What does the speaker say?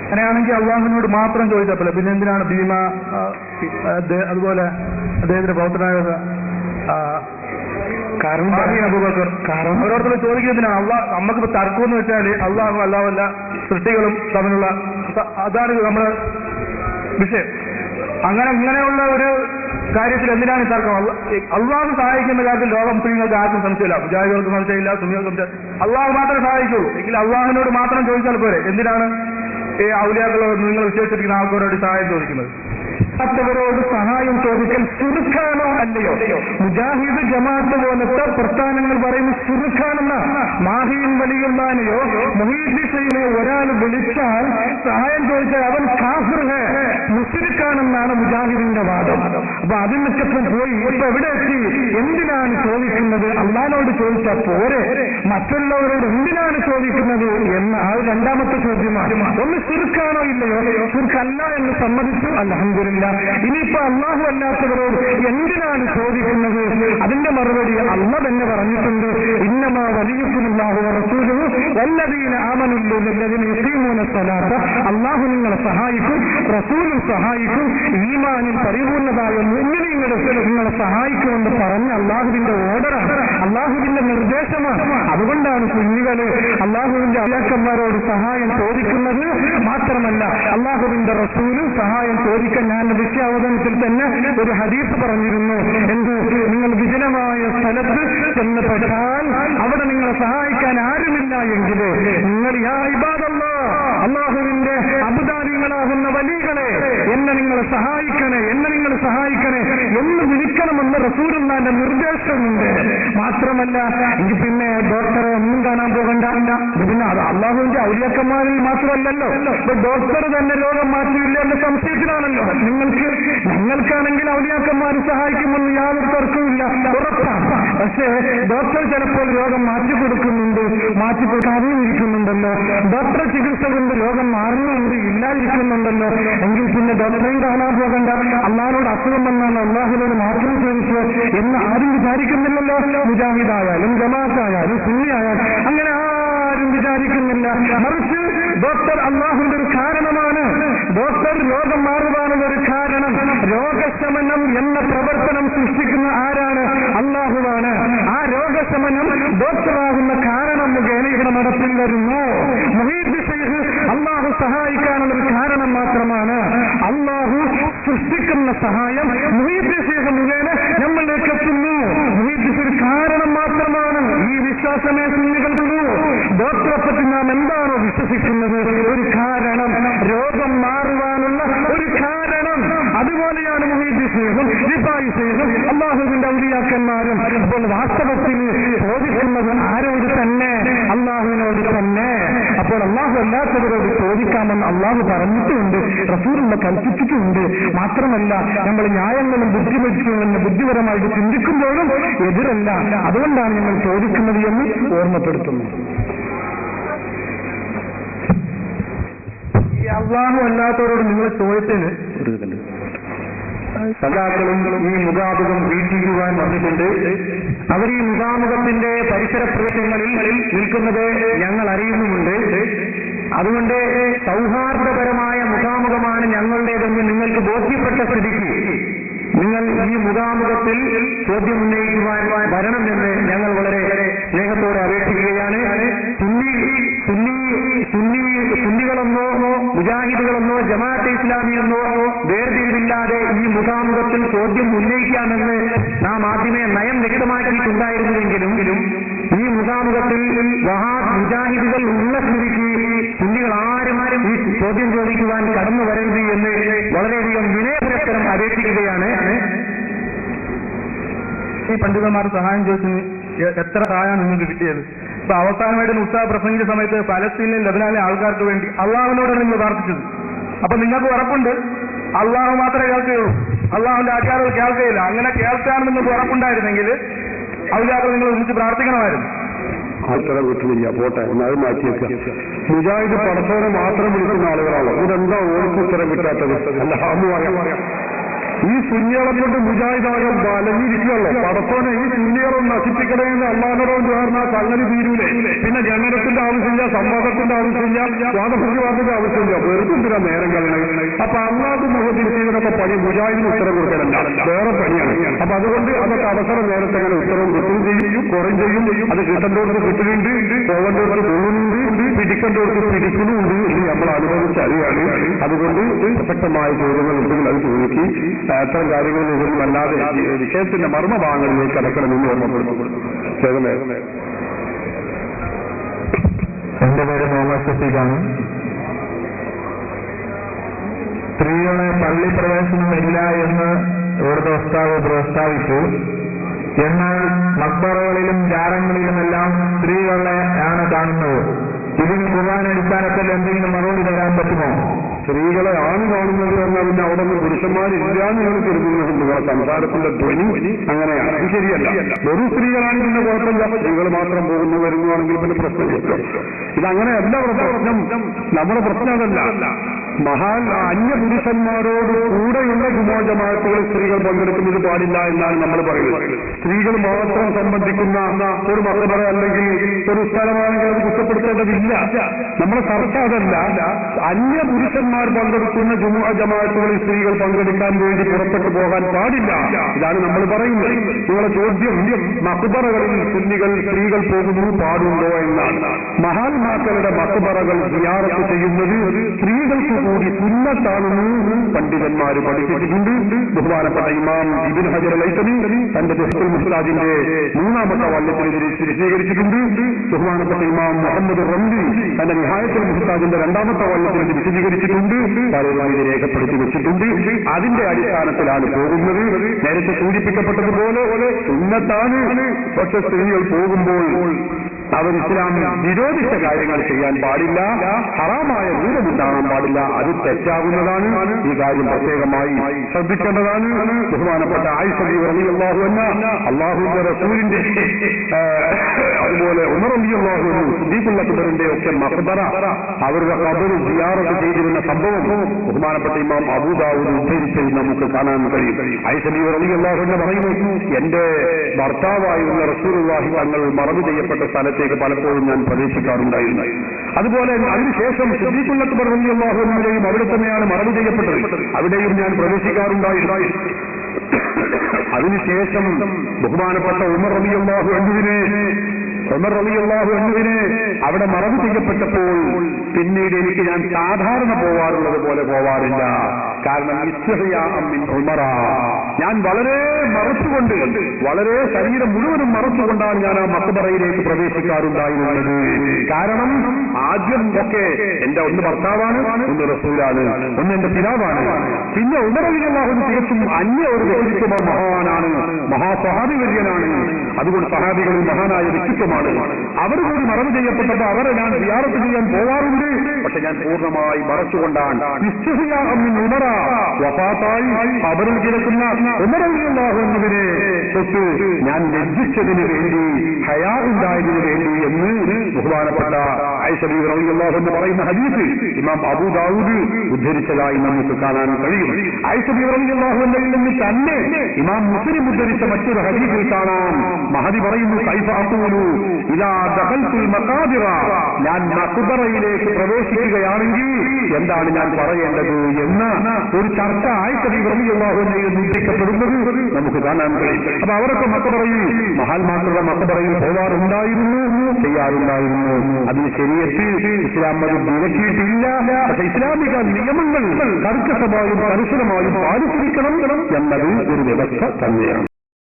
അങ്ങനെയാണെങ്കിൽ അള്ളാഹുവിനോട് മാത്രം ചോദിച്ചപ്പോൾ പിന്നെ എന്തിനാണ് ഭീമ അതുപോലെ അദ്ദേഹത്തിന്റെ പ്രവർത്തനായ ഓരോരുത്തരും ചോദിക്കുന്നതിനാണ് നമുക്കിപ്പോ തർക്കം എന്ന് വെച്ചാൽ അള്ളാഹു അല്ലാവല്ല സൃഷ്ടികളും തമ്മിലുള്ള അതാണ് നമ്മുടെ വിഷയം. ഇങ്ങനെയുള്ള ഒരു കാര്യത്തിൽ എന്തിനാണ് ഈ തർക്കം? അള്ളാഹു സഹായിക്കുന്ന കാര്യത്തിൽ ലോക മുസ്ലിങ്ങൾക്ക് ആർക്കും സംശയമില്ല, മുജാഹിദുകൾക്ക് സംശയമില്ല, സുന്നികൾക്ക് സംശയം. അള്ളാഹു മാത്രമേ സഹായിക്കുള്ളൂ. എങ്കിൽ അള്ളാഹുവിനോട് മാത്രം ചോദിച്ചാൽ പോരെ. എന്തിനാണ് ഈ ഔലിയാക്കളോ നിങ്ങൾ വിശേഷിപ്പിക്കുന്ന ആൾക്കാരോട് സഹായം ചോദിക്കുന്നത്? മറ്റവരോട് സഹായം ചോദിക്കൽ ശിർക്കാണോ അല്ലയോ? മുജാഹിദ് ജമാഅത്ത് പോലത്തെ പ്രസ്ഥാനങ്ങൾ പറയുന്ന ശിർക്കാണെന്നാണ്. മാഹിയും വലിയുള്ളാനെയോ മുഹീദ്ദീനെയോ ഒരാൾ വിളിച്ചാൽ സഹായം ചോദിച്ചാൽ അവൻ കാഫിർ മുശ്രിക്കാണെന്നാണ് മുജാഹിദിന്റെ വാദം. അപ്പൊ അതിനൊക്കെ പോയി ഇപ്പൊ എവിടെ എത്തി? എന്തിനാണ് ചോദിക്കുന്നത്? അള്ളാഹുവിനോട് ചോദിച്ചാൽ പോരെ, മറ്റുള്ളവരോട് എന്തിനാണ് ചോദിക്കുന്നത് എന്ന ആ രണ്ടാമത്തെ ചോദ്യമാണ്. ഒന്ന് ശിർക്കാണോ ഇല്ലയോ? ശിർക്കല്ല എന്ന് സമ്മതിച്ചു, അൽഹംദുലില്ലാഹ്. ഇനിയിപ്പോ അള്ളാഹു അല്ലാത്തവരോട് എന്തിനാണ് ചോദിക്കുന്നത്? അതിന്റെ മറുപടി അള്ളാഹ് തന്നെ പറഞ്ഞിട്ടുണ്ട്. ഇന്നമാ വലിയുക്കുമുല്ലാഹു വറസൂലുഹു വല്ലദീന ആമനു ലല്ലദീന യുഖീമൂന സ്വലാത്ത. അള്ളാഹു നിങ്ങളെ സഹായിക്കും, റസൂലും സഹായിക്കും, ഈമാനിൽ പരിപൂർണതായ മുഅ്മിനീങ്ങളെ നിങ്ങളെ സഹായിക്കുമെന്ന് പറഞ്ഞ അള്ളാഹുവിന്റെ ഓർഡറാണ്, അള്ളാഹുവിന്റെ നിർദ്ദേശമാണ്. അതുകൊണ്ടാണ് കുഞ്ഞുകളെ അള്ളാഹുവിന്റെ അല്ലാക്കന്മാരോട് സഹായം ചോദിക്കുന്നത്. മാത്രമല്ല അള്ളാഹുവിന്റെ റസൂലും സഹായം ചോദിക്കാൻ ഞാൻ വിഷയാവതരണത്തിൽ തന്നെ ഒരു ഹദീസ് പറഞ്ഞിരുന്നു. എന്ത്? നിങ്ങൾ വിജനമായ സ്ഥലത്ത് ചെന്നപ്പെട്ടാൽ അവിടെ നിങ്ങളെ സഹായിക്കാൻ ആരുമില്ല എങ്കിൽ നിങ്ങൾ യാ ഇബാദല്ലാഹ്, അള്ളാഹുവിന്റെ അബുദാരികളാകുന്ന വലികളെ എന്നെ നിങ്ങൾ സഹായിക്കണേ, എന്നെ നിങ്ങൾ സഹായിക്കണേ എന്ന് വിളിക്കണമെന്ന് റസൂലുള്ളാഹിന്റെ നിർദ്ദേശമുണ്ട്. മാത്രമല്ല എങ്കിൽ പിന്നെ ഡോക്ടറെ ഒന്നും കാണാൻ പോകണ്ട. പിന്നെ അത് അള്ളാഹുവിന്റെ ഔലിയാക്കന്മാരിൽ മാത്രമല്ലല്ലോ. ഇപ്പൊ ഡോക്ടർ തന്നെ രോഗം മാറ്റിയില്ല എന്ന സംശയത്തിലാണല്ലോ. ഞങ്ങൾക്കാണെങ്കിൽ ഔലിയാക്കന്മാർ സഹായിക്കുമെന്ന് യാതൊരു തർക്കവുമില്ല, ഉറപ്പാണ്. പക്ഷേ ഡോക്ടർ ചിലപ്പോൾ രോഗം മാറ്റിക്കൊടുക്കുന്നുണ്ട്, മാറ്റിക്കൊടുക്കാതെയിരിക്കുന്നുണ്ടല്ലോ. ഡോക്ടർ ചികിത്സ കൊണ്ട് രോഗം മാറുന്നുണ്ട്, ഇല്ലാതിരിക്കുന്നുണ്ടല്ലോ. എങ്കിൽ പിന്നെ ഡോക്ടറെയും കാണാൻ പോകണ്ട. അള്ളാഹുനോട് അസുഖം വന്നാണ് അള്ളാഹുവിനോട് മാത്രം ചോദിച്ചു എന്ന് ആരും വിചാരിക്കുന്നില്ലല്ലോ. മുജാഹിദായാലും ജമാഅത്തായാലും സുന്നിയായാലും അങ്ങനെ ആരും വിചാരിക്കുന്നില്ല. മറിച്ച് ഡോക്ടർ അള്ളാഹുവിന്റെ ഒരു കാരണമാണ്. ഡോക്ടർ രോഗം മാറുവാനുള്ള ഒരു കാരണം. രോഗശമനം എന്ന പ്രവർത്തനം സൃഷ്ടിക്കുന്ന ആരാണ്? അള്ളാഹുവാണ്. ആ രോഗശമനം ഡോക്ടറാകുന്ന കാരണം മുഖേന ഇവിടെ നടപ്പിൽ വരുന്നു. മുഹീദ് ശൈഖ് അള്ളാഹു സഹായിക്കാനുള്ള ഒരു കാരണം മാത്രമാണ്. അള്ളാഹു സൃഷ്ടിക്കുന്ന സഹായം മുഹീദ് ശൈഖ് മുഖേന നമ്മളിലേക്ക് എത്തുന്നു. മുഹീദ് ഒരു കാരണം മാത്രമാണ്. ഈ വിശ്വാസമേ സുന്നികൾക്കുള്ളൂ. ഡോക്ടറെ പറ്റി നാം എന്താണോ വിശ്വസിക്കുന്നത്, ഒരു കാരണം, രോഗം മാറുവാനുള്ള ഒരു കാരണം. അതുപോലെയാണ് മുഹീദ് ശൈഖും റിഫായി ശൈഖും അള്ളാഹുവിന്റെ ഔലിയാക്കന്മാരും. അപ്പോൾ വാസ്തവത്തിൽ ചോദിക്കുന്നത് ആരോട് തന്നെ? അള്ളാഹുവിനോട് തന്നെ. അപ്പോൾ അള്ളാഹു അല്ലാത്തവരോട് ചോദിക്കാമെന്ന് അള്ളാഹു പറഞ്ഞിട്ടുണ്ട്, റസൂലുള്ള കൽപ്പിച്ചിട്ടുണ്ട്. മാത്രമല്ല നമ്മൾ ന്യായങ്ങളും ബുദ്ധിപരിച്ചുമെന്ന് ബുദ്ധിപരമായിട്ട് ചിന്തിക്കുമ്പോഴും എതിരല്ല. അതുകൊണ്ടാണ് ഞങ്ങൾ ചോദിക്കുന്നത് എന്ന് ഓർമ്മപ്പെടുത്തുന്നു. ഈ അള്ളാഹു അല്ലാത്തവരോട് നിങ്ങൾ ചോദിച്ചതിന് സദാക്കളും ഈ മുഖാമുഖം വീക്ഷിക്കുവാൻ വന്നിട്ടുണ്ട്. അവർ ഈ മുഖാമുഖത്തിന്റെ പരിസര പ്രദേശങ്ങളിൽ നിൽക്കുന്നത് ഞങ്ങൾ അറിയുന്നുമുണ്ട്. അതുകൊണ്ട് സൗഹാർദ്ദപരമായ മുഖാമുഖമാണ് ഞങ്ങളുടേതെന്ന് നിങ്ങൾക്ക് ബോധ്യപ്പെട്ട സ്ഥിതിക്ക് നിങ്ങൾ ഈ മുഖാമുഖത്തിൽ ചോദ്യം ഉന്നയിക്കുവാൻ വരണമെന്ന് ഞങ്ങൾ വളരെ സ്നേഹത്തോടെ അപേക്ഷിക്കുകയാണ്. സുന്നികളെന്നോ മുജാഹിദുകളെന്നോ ജമാഅത്തെ ഇസ്ലാമിയെന്നോ വേർതിരിവില്ലാതെ ഈ മുഖാമുഖത്തിൽ ചോദ്യം ഉന്നയിക്കാമെന്ന് നാം ആദ്യമേ നയം വ്യക്തമാക്കിയിട്ടുണ്ടായിരുന്നുവെങ്കിലും ഈ മുഖാമുഖത്തിൽ മുജാഹിദുകൾ ഉള്ള സ്ഥിതിക്ക് സുന്നികൾ ആരും ഈ ചോദ്യം ചോദിക്കുവാൻ കടന്നു വരരുത് എന്ന് വളരെയധികം വിനയപുരസ്സരം അപേക്ഷിക്കുകയാണ്. ഈ പണ്ഡിതന്മാർ സഹായം ചോദിച്ചു എത്ര സഹായമാണ് നിങ്ങൾക്ക് കിട്ടിയത്? ഇപ്പൊ അവസാനമായിട്ട് ഉസ്താദ് പ്രസംഗിച്ച സമയത്ത് പലസ്തീനിലെ ലബനാനിലെ ആൾക്കാർക്ക് വേണ്ടി അള്ളാഹുവിനോടാണ് നിങ്ങൾ പ്രാർത്ഥിച്ചത്. അപ്പൊ നിങ്ങൾക്ക് ഉറപ്പുണ്ട് അള്ളാഹു മാത്രമേ കേൾക്കുകയുള്ളൂ, അള്ളാഹുവിന്റെ ആചാരങ്ങൾ കേൾക്കുകയില്ല. അങ്ങനെ കേൾക്കാമെന്ന് നിങ്ങൾക്ക് ഉറപ്പുണ്ടായിരുന്നെങ്കിൽ ഔലിയാക്കൾ നിങ്ങൾ ഒന്നിച്ച് പ്രാർത്ഥിക്കണമായിരുന്നു. ആൾക്കാരെ വിട്ടുമില്ല, പോട്ടെ എന്നാലും മാറ്റിയേക്കാം. മുജാഹിദ് പടത്തോടെ മാത്രം വിളിക്കുന്ന ആളുകളാണ്. ഇതെന്താ ഓർക്ക് ഉത്തരം കിട്ടാത്തത്? അല്ല പറയാം. ഈ സുന്നികളെ കൊണ്ട് മുജാഹിദാകം വലഞ്ഞിരിക്കുകയല്ലോ. പടത്തോനെ ഈ സുന്നികളെ നശിപ്പിക്കണമെന്ന് അള്ളാഹുനോട് ചേർന്ന സംഗതി തീരൂലേ. പിന്നെ ജനനത്തിന്റെ ആവശ്യമില്ല, സംവാദത്തിന്റെ ആവശ്യമില്ല, വാദപ്രതിവാദത്തിന്റെ ആവശ്യമില്ല. വെറുതെ നേരം കളയണേ. അപ്പൊ അള്ളാഹു മുഹമ്മദ് ചെയ്തതൊക്കെ പണി മുജാഹിദിന് ഉത്തരം കൊടുക്കലല്ല, വേറെ പണിയാണ്. അപ്പൊ അതുകൊണ്ട് അതൊക്കെ അവസരം നേരത്തെ അങ്ങനെ ഉത്തരം കിട്ടുകയും ചെയ്യും, കുറയും ചെയ്യും. അത് കിട്ടേണ്ടവർക്ക് കിട്ടുന്നുണ്ട്, പോകേണ്ടവർക്ക് പോകുന്നുണ്ട്, പിടിക്കേണ്ടവർക്ക് പിടിക്കുന്നുണ്ട് എന്ന് നമ്മൾ അനുഭവിച്ചറിയാണ്. അതുകൊണ്ട് പ്രസക്തമായ ചോദ്യങ്ങൾ ഉണ്ടെങ്കിൽ അത് ചോദിച്ച് അത്തരം കാര്യങ്ങളിൽ നിന്നും അല്ലാതെ വിഷയത്തിന്റെ മർമ്മഭാഗങ്ങളിലേക്ക് കടക്കണമെന്ന് ഓർമ്മപ്പെടുന്നു. എന്റെ പേര് മുഹമ്മദ് ഷഫീഖാണ്. സ്ത്രീകളെ പള്ളി പ്രവേശനമില്ല എന്ന് ഇവിടുത്തെ ഉസ്താദ് പ്രസ്താവിച്ചു. എന്നാൽ മക്ബറകളിലും ജാറങ്ങളിലുമെല്ലാം സ്ത്രീകളെ ആണ് കാണുന്നത്. ഇതിന് ഖുർആൻ അടിസ്ഥാനത്തിൽ എന്തെങ്കിലും മറുപടി തരാൻ പറ്റുമോ? സ്ത്രീകളെ ആണ് കാണുന്നത് പറഞ്ഞാൽ പിന്നെ അവിടെ നിന്ന് പുരുഷന്മാരില്ലാന്ന് നിങ്ങൾ കരുതുന്നുണ്ട്. നിങ്ങളെ സംസാരത്തിന്റെ ധ്വനി അങ്ങനെയാണ്. ഇത് ശരിയല്ല. വെറും സ്ത്രീകളാണ് പിന്നെ കുഴപ്പമില്ല. സ്ത്രീകൾ മാത്രം പോകുന്നു വരുന്നതാണെങ്കിൽ പിന്നെ പ്രശ്നമില്ല. ഇതങ്ങനെയല്ല പ്രശ്നം. നമ്മുടെ പ്രശ്നം അതല്ല. അന്യ പുരുഷന്മാരോട് കൂടെയുള്ള ജുമുഅ ജമാഅത്തുകളിൽ സ്ത്രീകൾ പങ്കെടുക്കുന്നത് പാടില്ല എന്നാണ് നമ്മൾ പറയുന്നത്. സ്ത്രീകൾ മാത്രം സംബന്ധിക്കുന്ന ഒരു മക്ബറ അല്ലെങ്കിൽ ഒരു സ്ഥലമാണെങ്കിൽ അത് കുറ്റപ്പെടുത്തേണ്ടതില്ല. നമ്മുടെ ചർച്ച അതല്ല. അന്യ പുരുഷന്മാർ പങ്കെടുക്കുന്ന ജുമുഅ ജമാഅത്തുകളിൽ സ്ത്രീകൾ പങ്കെടുക്കാൻ വേണ്ടി പുറപ്പെട്ടു പോകാൻ പാടില്ല. ഇതാണ് നമ്മൾ പറയുന്നത്. നിങ്ങളുടെ ചോദ്യം മക്ബറകളിൽ സ്ത്രീകൾ പോകുന്നു പാടുണ്ടോ എന്നാണ്. മഹാത്മാക്കളുടെ മക്ബറകൾ സിയാറത്ത് ചെയ്യുന്നത് സ്ത്രീകൾക്ക് കൂടി സുന്നത്താണെന്ന് പണ്ഡിതന്മാർ പഠിപ്പിച്ചിട്ടുണ്ട്. ബഹുമാനപ്പെട്ട ഇമാം ഇബ്നു ഹജർ അൽ-ഹൈതമി തന്റെ തഫ്സീറുൽ മുഹ്താജിന്റെ 3-ാമത്തെ വാല്യത്തിൽ വിശദീകരിച്ചിട്ടുണ്ട്. ബഹുമാനപ്പെട്ട ഇമാം മുഹമ്മദ് റംലി തന്റെ നിഹായത്തുൽ മുഹ്താജിന്റെ 2-ാമത്തെ വാല്യത്തിൽ വിശദീകരിച്ചിട്ടുണ്ട്. പലരും ഇത് രേഖപ്പെടുത്തി വെച്ചിട്ടുണ്ട്. അതിന്റെ അടിസ്ഥാനത്തിലാണ് പോകുന്നത്. നേരത്തെ സൂചിപ്പിക്കപ്പെട്ടതുപോലെ സുന്നത്താണ്. പക്ഷെ സ്ത്രീകൾ പോകുമ്പോൾ അവർ ഇസ്ലാം വിരോധിച്ച കാര്യങ്ങൾ ചെയ്യാൻ പാടില്ല, ഹറാമായ രൂപമുണ്ടാകാൻ പാടില്ല. അത് തെറ്റാകുന്നതാണ്. ഈ കാര്യം പ്രത്യേകമായി ശ്രദ്ധിക്കേണ്ടതാണ്. ബഹുമാനപ്പെട്ട ആയിഷ റളിയല്ലാഹു അൻഹ അല്ലാഹുവിന്റെ റസൂലിന്റെ അതുപോലെ ഉമർ റളിയല്ലാഹു അൻഹു സിദ്ദീഖുൽ അക്ബറിന്റെ ഒക്കെ മഖ്ബറ അവരുടെ ഖബർ സിയാറത്ത് ചെയ്തിരുന്ന സംഭവം ബഹുമാനപ്പെട്ട ഇമാം അബൂ ദാവൂദ് ഉദ്ധരിച്ചത് നമുക്ക് കാണാൻ കഴിയും. ആയിഷ റളിയല്ലാഹു അൻഹ പറയുന്നു, എന്റെ ഭർത്താവായുള്ള റസൂലുള്ളാഹി തങ്ങൾ മറവ് ചെയ്യപ്പെട്ട സ്ഥലത്തേക്ക് പലപ്പോഴും ഞാൻ പ്രവേശിക്കാറുണ്ടായിരുന്നു. അതുപോലെ അതിനുശേഷം സിദ്ദീഖുൽ അക്ബർ റളിയല്ലാഹു അൻഹുവിനെയും അവിടെ തന്നെയാണ് മറവ് ചെയ്യപ്പെട്ടത്. അവിടെയും ഞാൻ പ്രവേശിക്കാറുണ്ടായിരുന്നു. അതിനുശേഷം ബഹുമാനപ്പെട്ട ഉമർ റളിയല്ലാഹു അൻഹുവിനെ അവിടെ മറവ് ചെയ്യപ്പെട്ടപ്പോൾ പിന്നീട് എനിക്ക് ഞാൻ സാധാരണ പോവാറുള്ളത് പോലെ പോവാറില്ല. കാരണം ഉമറ, ഞാൻ വളരെ മറച്ചുകൊണ്ട്, വളരെ ശരീരം മുഴുവനും മറച്ചുകൊണ്ടാണ് ഞാൻ ആ മക്ബറയിലേക്ക് പ്രവേശിക്കാറുണ്ടായിരുന്നത്. കാരണം ആദ്യം ഒക്കെ എന്റെ ഒന്ന് ഭർത്താവാണ്, ഒന്ന് റസൂലാണ്, ഒന്ന് എന്റെ പിതാവാണ്. പിന്നെ ഉമർ റളിയല്ലാഹു അൻഹു തികച്ചും അന്യ ഒരു വ്യക്തിത്വ മഹാനാണ്, മഹാസഹാബിവര്യനാണ്. അതുകൊണ്ട് സഹാബികളിൽ മഹാനായ വ്യക്തിത്വമാണ്. അവർ കൂടി മറവ് ചെയ്യപ്പെട്ടപ്പോൾ അവരെ ഞാൻ സിയാറത്ത് ചെയ്യാൻ പോവാറുണ്ട്. പക്ഷെ ഞാൻ പൂർണ്ണമായി മറച്ചുകൊണ്ടാണ്. ഉമറ വഫാത്തായി അവരിൽ കിടക്കുന്ന ഉമർ റളിയല്ലാഹു അൻഹുവിനെ തൊട്ട് ഞാൻ ലജ്ജിച്ചതിന് വേണ്ടി, ഹയാ ഉണ്ടായതിനു വേണ്ടി എന്ന് ബഹുമാനപ്പെട്ട ആയിഷ റളിയല്ലാഹു അൻഹ പറയുന്ന ഹദീസ് ഇമാം അബൂ ദാവൂദ് ഉദ്ധരിച്ചതായി നമുക്ക് കാണാൻ കഴിയും. ആയിഷ റളിയല്ലാഹു അൻഹയിൽ നിന്ന് തന്നെ ഇമാം മുസ്ലിം ഉദ്ധരിച്ച മറ്റൊരു ഹദീസിൽ കാണാം. മഹദി പറയുന്നു, കൈഫ അഖൂലു ഇദാ ദഖൽതുൽ മഖാബിറ, ഞാൻ മഖ്ബറയിലേക്ക് പ്രവേശിക്കുകയാണെങ്കിൽ എന്താണ് ഞാൻ പറയേണ്ടത് എന്ന ഒരു ചർച്ച ആയിഷ റളിയല്ലാഹു അൻഹയിൽ ഉദ്ധരിക്കപ്പെടുന്നത് നമുക്ക് കാണാൻ കഴിയും. അപ്പൊ അവരൊക്കെ മഖ്ബറയിൽ, മഹാത്മാക്കളുടെ മഖ്ബറയിൽ പോവാറുണ്ടായിരുന്നു, ചെയ്യാറുണ്ടായിരുന്നു. അതിന് ശരീഅത്ത് ഇസ്ലാം അത് വിലക്കിയിട്ടില്ല. പക്ഷെ ഇസ്ലാമിക നിയമങ്ങൾ കർക്കശമായും കർശനമായും പാലിച്ചിരിക്കണം എന്നത് ഒരു വ്യവസ്ഥ തന്നെയാണ്.